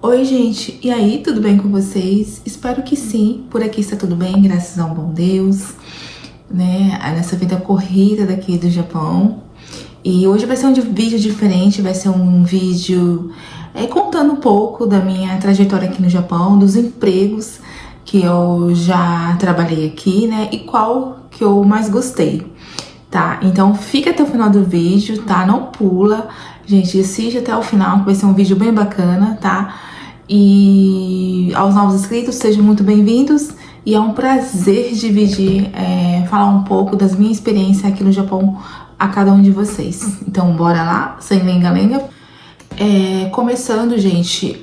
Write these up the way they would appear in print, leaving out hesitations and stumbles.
Oi, gente, e aí, tudo bem com vocês? Espero que sim, por aqui está tudo bem, graças ao bom Deus, né? Nessa vida corrida daqui do Japão. E hoje vai ser um vídeo diferente, vai ser um vídeo contando um pouco da minha trajetória aqui no Japão, dos empregos que eu já trabalhei aqui, né? E qual que eu mais gostei, tá? Então fica até o final do vídeo, tá? Não pula, gente, assiste até o final, que vai ser um vídeo bem bacana, tá? E aos novos inscritos, sejam muito bem-vindos. E é um prazer dividir, falar um pouco das minhas experiências aqui no Japão a cada um de vocês. Então, bora lá, sem lenga-lenga. Começando, gente,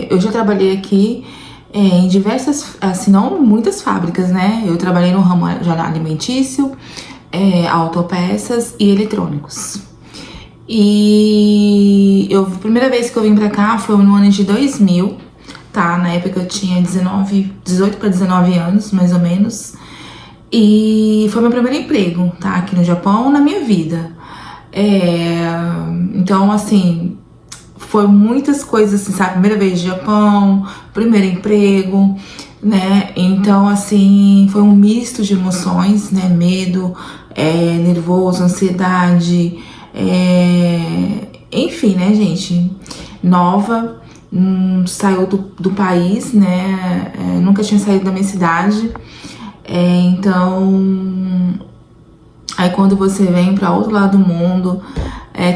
eu já trabalhei aqui em diversas, assim, não muitas fábricas, né? Eu trabalhei no ramo alimentício, autopeças e eletrônicos. E a primeira vez que eu vim pra cá foi no ano de 2000, tá? Na época eu tinha 18 para 19 anos, mais ou menos. E foi meu primeiro emprego, tá? Aqui no Japão, na minha vida. Então, assim, foi muitas coisas, assim, sabe? Primeira vez no Japão, primeiro emprego, né? Então, assim, foi um misto de emoções, né? Medo, nervoso, ansiedade, enfim, né, gente? Nova, saiu do país, né? Nunca tinha saído da minha cidade. Então, aí quando você vem para outro lado do mundo,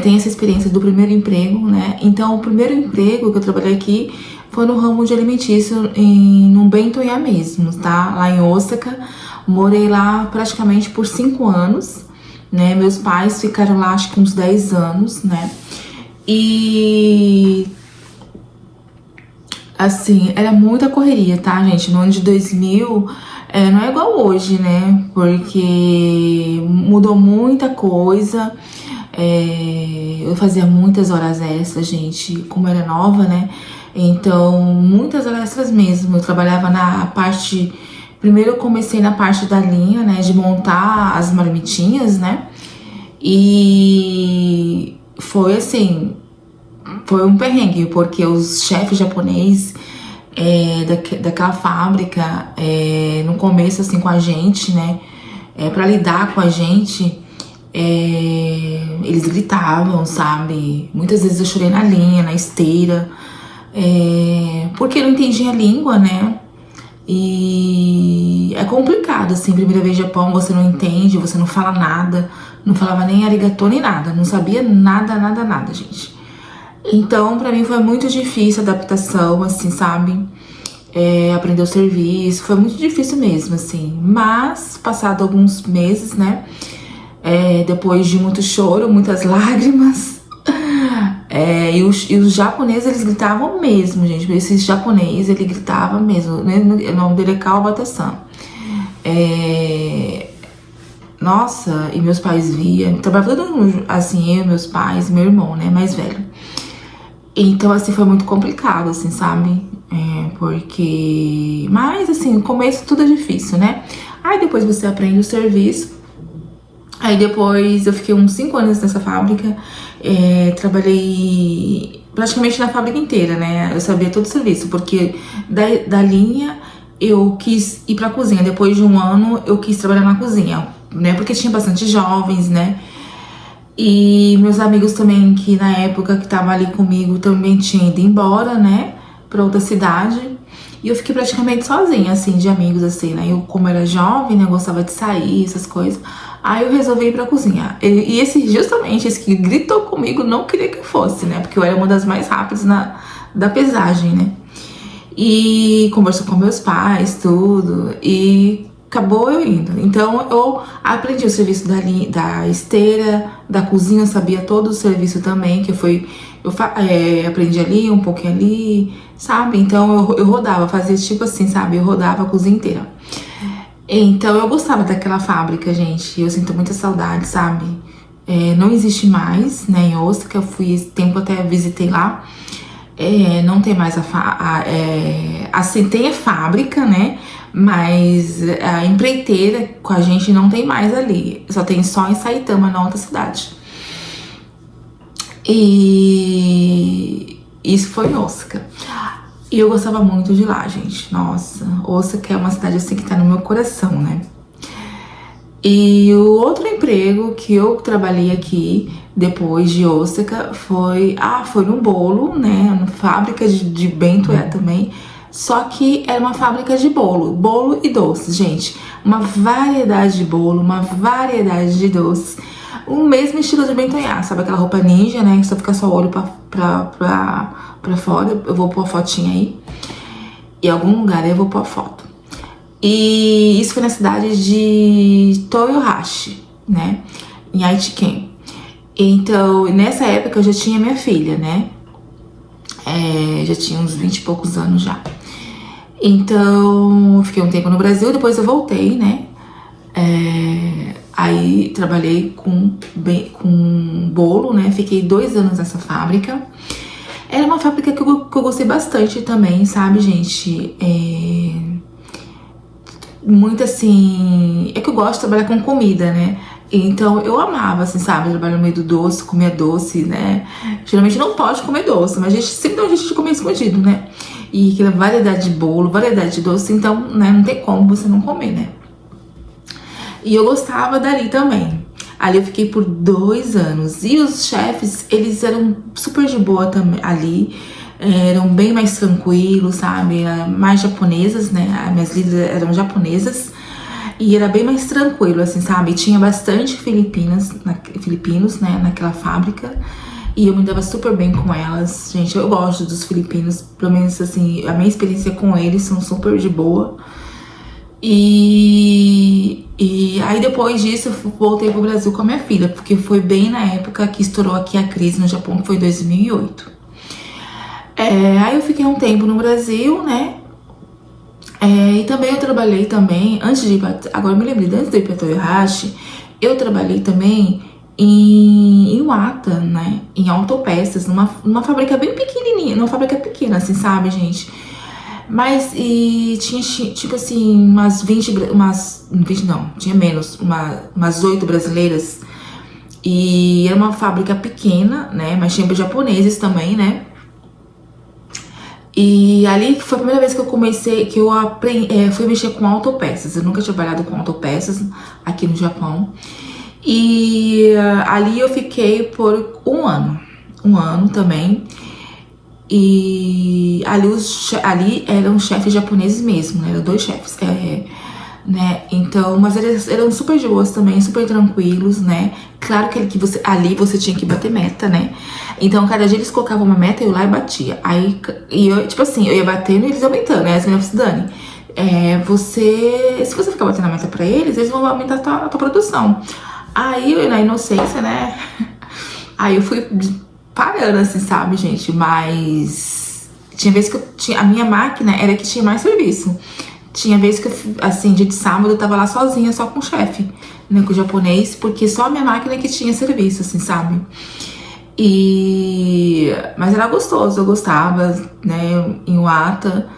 tem essa experiência do primeiro emprego, né? Então, o primeiro emprego que eu trabalhei aqui foi no ramo de alimentício, no Bentoya mesmo, tá? Lá em Osaka. Morei lá praticamente por 5 anos, né? Meus pais ficaram lá acho que uns 10 anos, né? E assim, era muita correria, tá, gente? No ano de 2000, não é igual hoje, né? Porque mudou muita coisa. Eu fazia muitas horas extras, gente, como era nova, né? Então, muitas horas extras mesmo. Eu trabalhava na parte... Primeiro eu comecei na parte da linha, né? De montar as marmitinhas, né? E foi assim... Foi um perrengue, porque os chefes japoneses daquela fábrica, no começo, assim, com a gente, né? Pra lidar com a gente, eles gritavam, sabe? Muitas vezes eu chorei na linha, na esteira, porque eu não entendia a língua, né? E é complicado, assim, primeira vez no Japão, você não entende, você não fala nada, não falava nem arigatô nem nada, não sabia nada, gente. Então, pra mim foi muito difícil a adaptação, assim, sabe? Aprender o serviço, foi muito difícil mesmo, assim. Mas, passado alguns meses, né? Depois de muito choro, muitas lágrimas. E os japoneses, eles gritavam mesmo, gente. Esse japonês, ele gritava mesmo. O nome dele é Kawabata-san. Nossa, e meus pais viam. Trabalhava todo mundo, assim, eu, meus pais, meu irmão, né? Mais velho. Então, assim, foi muito complicado, assim, sabe? Porque... Mas, assim, no começo tudo é difícil, né? Aí depois você aprende o serviço. Aí depois eu fiquei uns 5 anos nessa fábrica. Trabalhei praticamente na fábrica inteira, né? Eu sabia todo o serviço, porque da linha eu quis ir pra cozinha. Depois de um ano eu quis trabalhar na cozinha, né? Porque tinha bastante jovens, né? E meus amigos também, que na época que tava ali comigo, também tinham ido embora, né? Pra outra cidade. E eu fiquei praticamente sozinha, assim, de amigos, assim, né? Eu, como era jovem, né? Eu gostava de sair, essas coisas. Aí eu resolvi ir pra cozinha. E justamente esse que gritou comigo não queria que eu fosse, né? Porque eu era uma das mais rápidas da pesagem, né? E conversou com meus pais, tudo. E acabou eu indo. Então eu aprendi o serviço da esteira, da cozinha, eu sabia todo o serviço também, eu aprendi ali, um pouquinho ali, sabe? Então eu rodava, fazia tipo assim, sabe? Eu rodava a cozinha inteira. Então eu gostava daquela fábrica, gente. Eu sinto muita saudade, sabe? Não existe mais, né? Em Osaka, eu fui esse tempo, até visitei lá. Não tem mais assim, tem a fábrica, né? Mas a empreiteira com a gente não tem mais ali. Só tem só em Saitama, na outra cidade. E isso foi em Osaka. E eu gostava muito de lá, gente. Nossa, Osaka é uma cidade assim que tá no meu coração, né? E o outro emprego que eu trabalhei aqui, depois de Osaka, foi num bolo, né? Uma fábrica de bento também. Só que era uma fábrica de bolo e doces, gente. Uma variedade de bolo, uma variedade de doces. O mesmo estilo de bentonhá, sabe aquela roupa ninja, né? Que só fica só o olho pra fora. Eu vou pôr a fotinha aí. Em algum lugar eu vou pôr a foto. E isso foi na cidade de Toyohashi, né? Em Aichiken. Então, nessa época eu já tinha minha filha, né? Já tinha uns 20 e poucos anos já. Então, eu fiquei um tempo no Brasil, depois eu voltei, né? Aí trabalhei com bolo, né? Fiquei 2 anos nessa fábrica. Era uma fábrica que eu gostei bastante também, sabe, gente? Muito assim... É que eu gosto de trabalhar com comida, né? Então eu amava, assim, sabe? Trabalhar no meio do doce, comer doce, né? Geralmente não pode comer doce, mas a gente sempre dá um jeito de comer escondido, né? E aquela variedade de bolo, variedade de doce, então, né? Não tem como você não comer, né? E eu gostava dali também. Ali eu fiquei por 2 anos. E os chefes, eles eram super de boa também ali. Eram bem mais tranquilos, sabe? Mais japonesas, né? As minhas líderes eram japonesas. E era bem mais tranquilo, assim, sabe? Tinha bastante filipinos, né? Naquela fábrica. E eu me dava super bem com elas. Gente, eu gosto dos filipinos. Pelo menos, assim, a minha experiência com eles são super de boa. E aí depois disso eu voltei pro Brasil com a minha filha, porque foi bem na época que estourou aqui a crise no Japão, que foi 2008. Aí eu fiquei um tempo no Brasil, né? E também eu trabalhei também, antes de ir pra, agora eu me lembrei, antes de ir pra Toyohashi, eu trabalhei também em Iwata, né? Em autopeças, numa fábrica bem pequenininha, numa fábrica pequena, assim, sabe, gente? Mas, e tinha, tipo assim, umas 20 não, tinha menos, umas 8 brasileiras. E era uma fábrica pequena, né, mas tinha japoneses também, né. E ali foi a primeira vez que eu comecei, que eu fui mexer com autopeças. Eu nunca tinha trabalhado com autopeças aqui no Japão. E ali eu fiquei por um ano também. E ali eram chefes japoneses mesmo, né? Eram 2 chefes, né? Então, mas eles eram super de boas também, super tranquilos, né? Claro que ali você tinha que bater meta, né? Então, cada dia eles colocavam uma meta e eu lá e batia. Aí, eu, tipo assim, eu ia batendo e eles aumentando, né? As meninas, Dani, se você ficar batendo a meta pra eles vão aumentar a tua produção. Aí, eu, na inocência, né? Aí eu fui parando, assim, sabe, gente? Mas tinha vezes que a minha máquina era que tinha mais serviço. Tinha vezes que, assim, dia de sábado eu tava lá sozinha, só com o chefe, né, com o japonês, porque só a minha máquina que tinha serviço, assim, sabe? Mas era gostoso, eu gostava, né, em Iwata.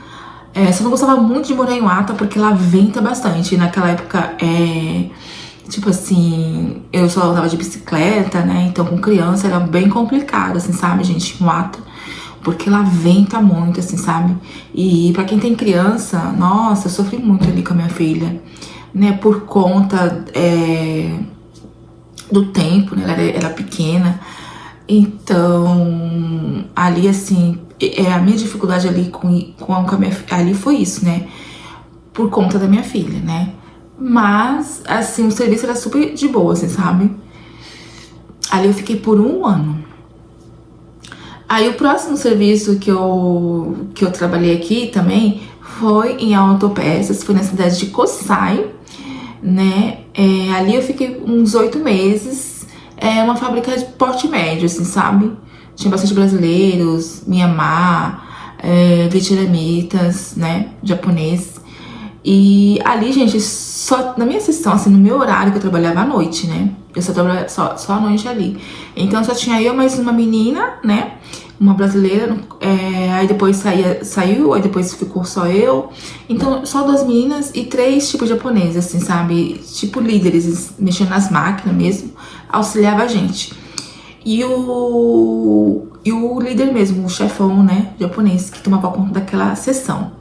Só não gostava muito de morar em Iwata, porque lá venta bastante. E naquela época, tipo assim, eu só andava de bicicleta, né? Então com criança era bem complicado, assim, sabe, gente, em Iwata. Porque lá venta muito, assim, sabe? E pra quem tem criança, nossa, eu sofri muito ali com a minha filha, né? Por conta do tempo, né? Ela era pequena. Então, ali, assim, a minha dificuldade ali com a minha filha, ali foi isso, né? Por conta da minha filha, né? Mas, assim, o serviço era super de boa, assim, sabe? Ali eu fiquei por um ano. Aí o próximo serviço que eu trabalhei aqui também foi em autopeças, foi na cidade de Kosai, né? Ali eu fiquei uns 8 meses. É uma fábrica de porte médio, assim, sabe? Tinha bastante brasileiros, Mianmar, vietnamitas, né? Japoneses. E ali, gente, só na minha sessão, assim, no meu horário que eu trabalhava à noite, né? Eu só trabalhava só à noite ali. Então só tinha eu mais uma menina, né? Uma brasileira, aí depois saiu, aí depois ficou só eu. Então, só 2 meninas e 3 tipos japoneses, assim, sabe? Tipo líderes, mexendo nas máquinas mesmo, auxiliava a gente. e o líder mesmo, o chefão, né, japonês, que tomava conta daquela sessão.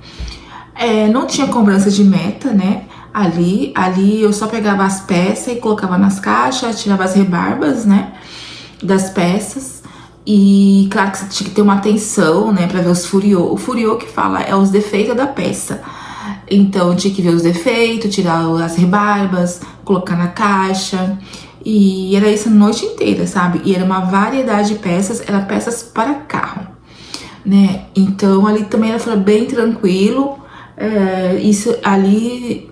Não tinha cobrança de meta, né? Ali eu só pegava as peças e colocava nas caixas, tirava as rebarbas, né, das peças. E claro que você tinha que ter uma atenção, né, pra ver os furiô. O furiô que fala é os defeitos da peça. Então eu tinha que ver os defeitos, tirar as rebarbas, colocar na caixa. E era isso a noite inteira, sabe? E era uma variedade de peças, era peças para carro, né? Então ali também era bem tranquilo. Isso ali,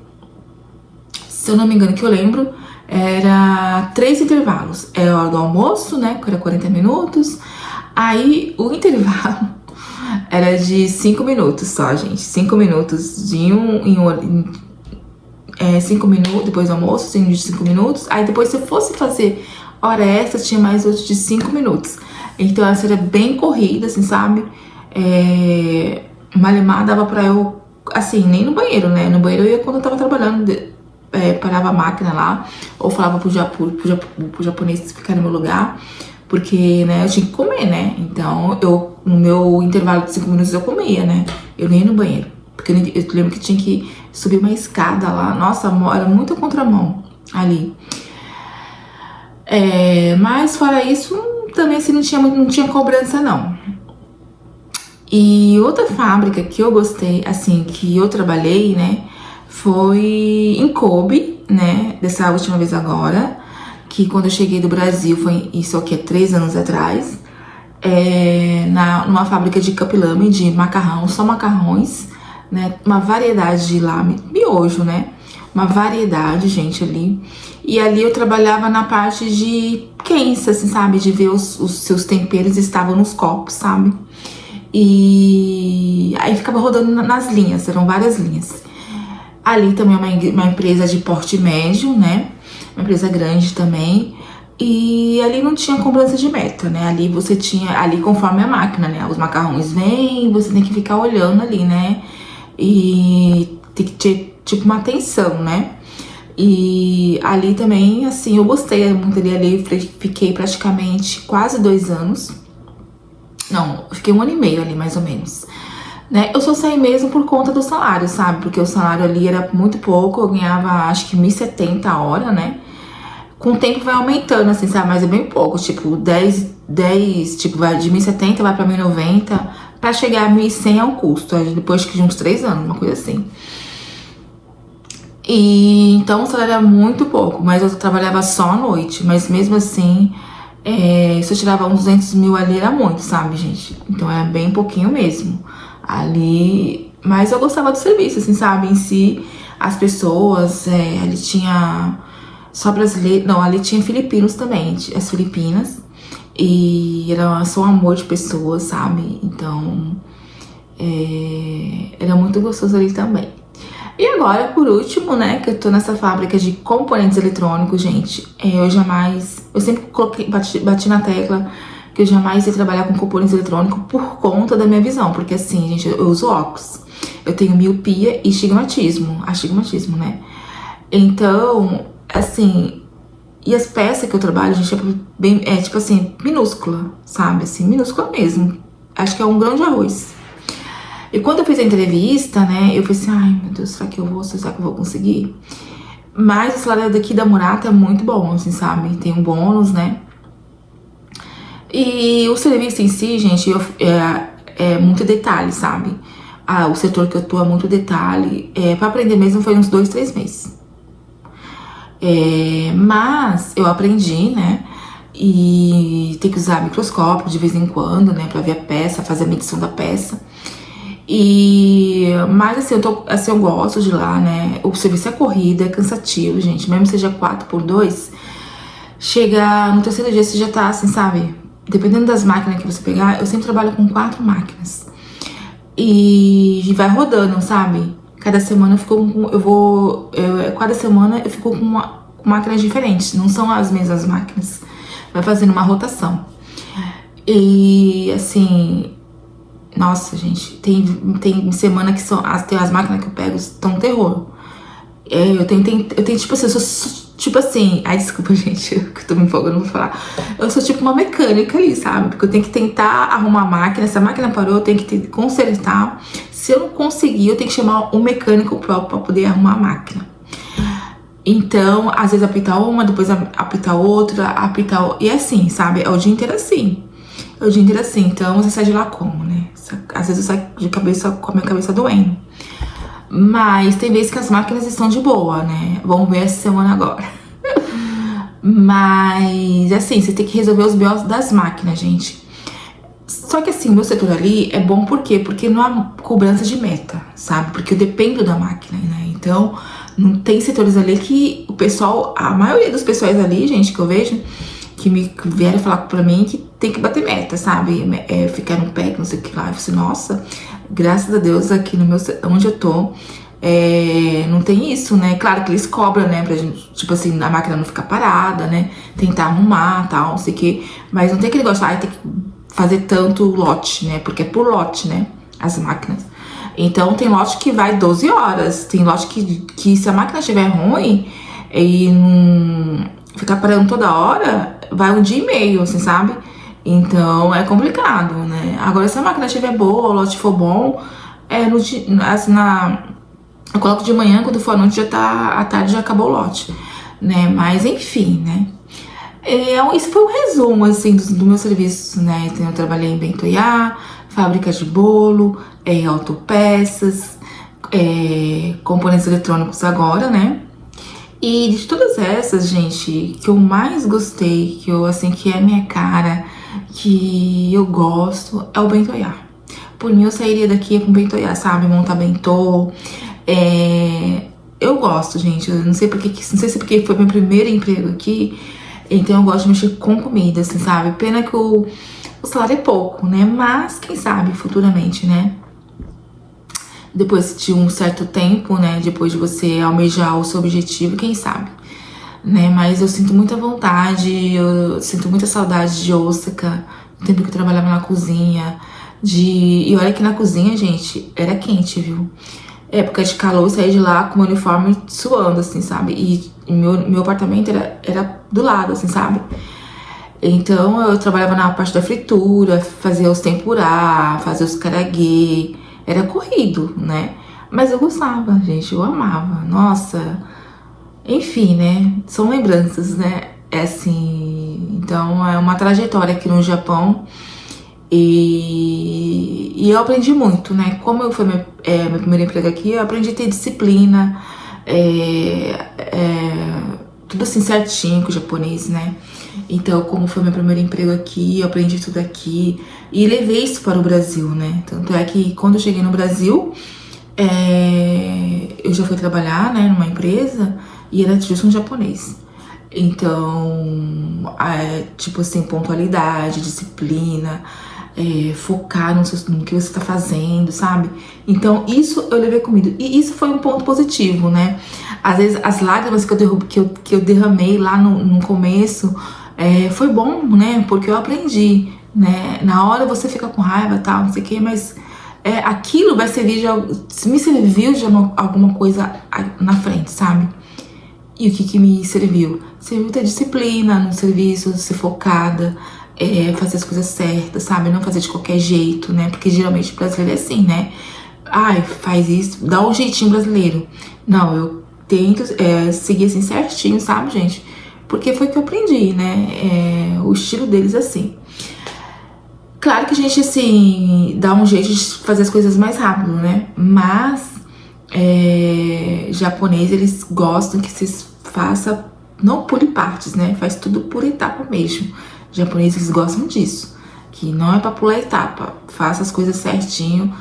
se eu não me engano, que eu lembro, era 3 intervalos. Era a hora do almoço, né, que era 40 minutos. Aí o intervalo era de 5 minutos só, gente. 5 minutos de 5 minutos, depois do almoço, de 5 minutos. Aí depois, se eu fosse fazer hora extra, tinha mais outro de 5 minutos. Então essa era bem corrida, assim, sabe? Malemar dava pra eu, assim, nem no banheiro, né? No banheiro eu ia quando eu tava trabalhando, parava a máquina lá, ou falava pro japonês ficar no meu lugar, porque, né, eu tinha que comer, né? Então, no meu intervalo de 5 minutos eu comia, né? Eu nem ia no banheiro, porque eu lembro que tinha que subir uma escada lá. Nossa, era muito contramão ali. Mas fora isso, também assim, não tinha cobrança, não. E outra fábrica que eu gostei, assim, que eu trabalhei, né, foi em Kobe, né, dessa última vez agora, que quando eu cheguei do Brasil, foi isso aqui há 3 anos atrás, numa fábrica de cup lamen, de macarrão, só macarrões, né, uma variedade de lamen, miojo, né, uma variedade, gente, ali. E ali eu trabalhava na parte de quença, assim, sabe, de ver os seus temperos estavam nos copos, sabe. E aí ficava rodando nas linhas, eram várias linhas. Ali também é uma empresa de porte médio, né? Uma empresa grande também. E ali não tinha cobrança de meta, né? Ali você tinha, ali conforme a máquina, né? Os macarrões vêm, você tem que ficar olhando ali, né? E tem que ter, tipo, uma atenção, né? E ali também, assim, eu gostei muito ali. Fiquei praticamente quase 2 anos. Não, eu fiquei 1 ano e meio ali, mais ou menos. Né? Eu só saí mesmo por conta do salário, sabe? Porque o salário ali era muito pouco, eu ganhava acho que 1.070 a hora, né? Com o tempo vai aumentando, assim, sabe? Mas é bem pouco, tipo, 10, tipo, vai de 1.070 vai pra 1.090, pra chegar a 1.100 é um custo, depois de uns 3 anos, uma coisa assim. E então o salário era muito pouco, mas eu trabalhava só à noite, mas mesmo assim, se eu tirava uns 200 mil ali era muito, sabe, gente? Então era bem pouquinho mesmo. Ali, mas eu gostava do serviço, assim, sabe, em si, as pessoas, ali tinha só brasileiro, não, ali tinha filipinos também, as filipinas, e era só um amor de pessoas, sabe, então, era muito gostoso ali também. E agora, por último, né, que eu tô nessa fábrica de componentes eletrônicos, gente, eu sempre bati na tecla que eu jamais ia trabalhar com componentes eletrônicos por conta da minha visão, porque assim, gente, eu uso óculos, eu tenho miopia e astigmatismo, né? Então, assim, e as peças que eu trabalho, gente, tipo assim, minúscula, sabe? Assim, minúscula mesmo. Acho que é um grão de arroz. E quando eu fiz a entrevista, né, eu pensei, ai meu Deus, será que eu vou conseguir? Mas o salário daqui da Murata é muito bom, assim, sabe? Tem um bônus, né? E o serviço em si, gente, é muito detalhe, sabe? O setor que eu tô é muito detalhe. Pra aprender mesmo foi uns 2, 3 meses. Mas eu aprendi, né? E tem que usar microscópio de vez em quando, né? Pra ver a peça, fazer a medição da peça. Mas assim, eu gosto de lá, né? O serviço é corrida, é cansativo, gente. Mesmo que seja 4x2, chega no 3º dia você já tá assim, sabe? Dependendo das máquinas que você pegar, eu sempre trabalho com 4 máquinas. E vai rodando, sabe? Cada semana cada semana eu fico com máquinas diferentes. Não são as mesmas máquinas. Vai fazendo uma rotação. E assim, nossa, gente, tem semana que tem as máquinas que eu pego estão terror. Eu tenho tipo assim, eu sou Tipo assim, ai, desculpa, gente, que eu tô me empolgando, não vou falar. Eu sou tipo uma mecânica ali, sabe? Porque eu tenho que tentar arrumar a máquina. Se a máquina parou, eu tenho que consertar. Se eu não conseguir, eu tenho que chamar um mecânico próprio pra poder arrumar a máquina. Então, às vezes apita uma, depois apita outra, e assim, sabe? É o dia inteiro assim. É o dia inteiro assim. Então, você sai de lá como, né? Às vezes eu saio de cabeça com a minha cabeça doendo. Mas tem vezes que as máquinas estão de boa, né? Vamos ver essa semana agora. Mas, assim, você tem que resolver os BOs das máquinas, gente. Só que assim, o meu setor ali é bom por quê? Porque não há cobrança de meta, sabe? Porque eu dependo da máquina, né? Então, não tem setores ali que o pessoal, a maioria dos pessoais ali, gente, que eu vejo, que me vieram falar pra mim que tem que bater meta, sabe? Ficar no pé, não sei o que lá. Eu falei, nossa, graças a Deus aqui no meu, onde eu tô, não tem isso, né? Claro que eles cobram, né? Pra gente, tipo assim, a máquina não ficar parada, né? Tentar arrumar, tal, não sei o que. Mas não tem aquele negócio, tem que fazer tanto lote, né? Porque é por lote, né? As máquinas. Então tem lote que vai 12 horas. Tem lote que se a máquina estiver ruim e não ficar parando toda hora, vai 1 dia e meio, assim, sabe? Então é complicado, né? Agora, se a máquina estiver boa, o lote for bom, assim, eu coloco de manhã, quando for à noite, à tarde já acabou o lote, né? Mas enfim, né? Isso foi um resumo, assim, do meu serviço, né? Então, eu trabalhei em Bentoiá, fábrica de bolo, autopeças, componentes eletrônicos agora, né? E de todas essas, gente, que eu mais gostei, que eu, assim, que é minha cara, que eu gosto, é o Bentoiá. Por mim, eu sairia daqui com Bentoiá, sabe? Montar bentô. Eu gosto, gente. Eu não sei porque, não sei se porque foi meu primeiro emprego aqui. Então eu gosto de mexer com comida, assim, sabe? Pena que o salário é pouco, né? Mas, quem sabe, futuramente, né? Depois de um certo tempo, né? Depois de você almejar o seu objetivo, quem sabe, né? Mas eu sinto muita vontade, eu sinto muita saudade de Osaka, o tempo que eu trabalhava na cozinha. E olha que na cozinha, gente, era quente, viu? Época de calor, eu saí de lá com o meu uniforme suando, assim, sabe? E meu apartamento era do lado, assim, sabe? Então eu trabalhava na parte da fritura, fazia os tempurá, fazia os karaguê. Era corrido, né? Mas eu gostava, gente, eu amava. Nossa, enfim, né? São lembranças, né? Então é uma trajetória aqui no Japão. E eu aprendi muito, né? Como foi meu primeiro emprego aqui, eu aprendi a ter disciplina, tudo assim certinho com o japonês, né? Então, como foi meu primeiro emprego aqui, eu aprendi tudo aqui e levei isso para o Brasil, né? Tanto é que quando eu cheguei no Brasil, eu já fui trabalhar, né, numa empresa e era justo um japonês. Então, tipo assim, pontualidade, disciplina, focar no que você tá fazendo, sabe? Então, isso eu levei comigo. E isso foi um ponto positivo, né? Às vezes, as lágrimas que eu derramei lá no começo, foi bom, né? Porque eu aprendi, né? Na hora você fica com raiva e tal, não sei o que, mas aquilo vai servir me serviu de alguma coisa na frente, sabe? E o que me serviu? Serviu ter disciplina no serviço, ser focada, fazer as coisas certas, sabe? Não fazer de qualquer jeito, né? Porque geralmente o brasileiro é assim, né? Ai, faz isso, dá um jeitinho brasileiro. Não, eu tento seguir assim certinho, sabe, gente? Porque foi que eu aprendi, né? O estilo deles é assim. Claro que a gente, assim, dá um jeito de fazer as coisas mais rápido, né? Mas japonês, eles gostam que você faça, não pule partes, né? Faz tudo por etapa mesmo. Japoneses, eles gostam disso, que não é pra pular etapa. Faça as coisas certinho,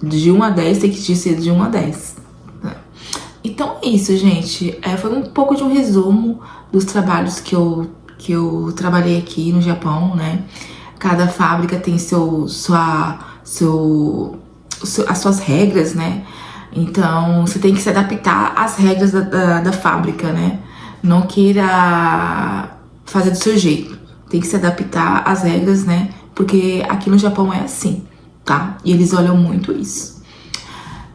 de 1 a 10 tem que ser de 1 a 10. Né? Então é isso, gente. Foi um pouco de um resumo dos trabalhos que eu trabalhei aqui no Japão, né? Cada fábrica tem as suas regras, né? Então, você tem que se adaptar às regras da fábrica, né? Não queira fazer do seu jeito. Tem que se adaptar às regras, né? Porque aqui no Japão é assim, tá? E eles olham muito isso.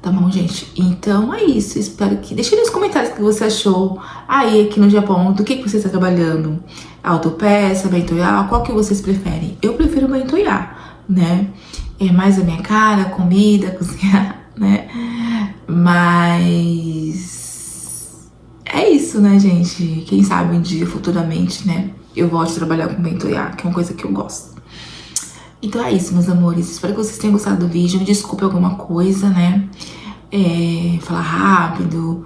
Tá bom, gente? Então é isso. Espero que... Deixe nos comentários o que você achou aí aqui no Japão. Do que você está trabalhando? Autopeça, Bentoyá? Qual que vocês preferem? Eu prefiro Bentoyá, né? É mais a minha cara, comida, cozinhar, né? Mas... é isso, né, gente? Quem sabe um dia, futuramente, né? Eu volte a trabalhar com Bentoyá, que é uma coisa que eu gosto. Então é isso, meus amores. Espero que vocês tenham gostado do vídeo. Me desculpe alguma coisa, né? Falar rápido,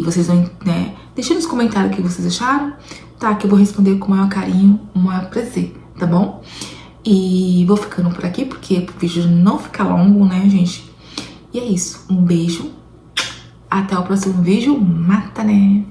vocês vão, né? Deixa nos comentários o que vocês acharam, tá? Que eu vou responder com o maior carinho, o maior prazer, tá bom? E vou ficando por aqui, porque o vídeo não fica longo, né, gente? E é isso. Um beijo. Até o próximo vídeo. Mata, né?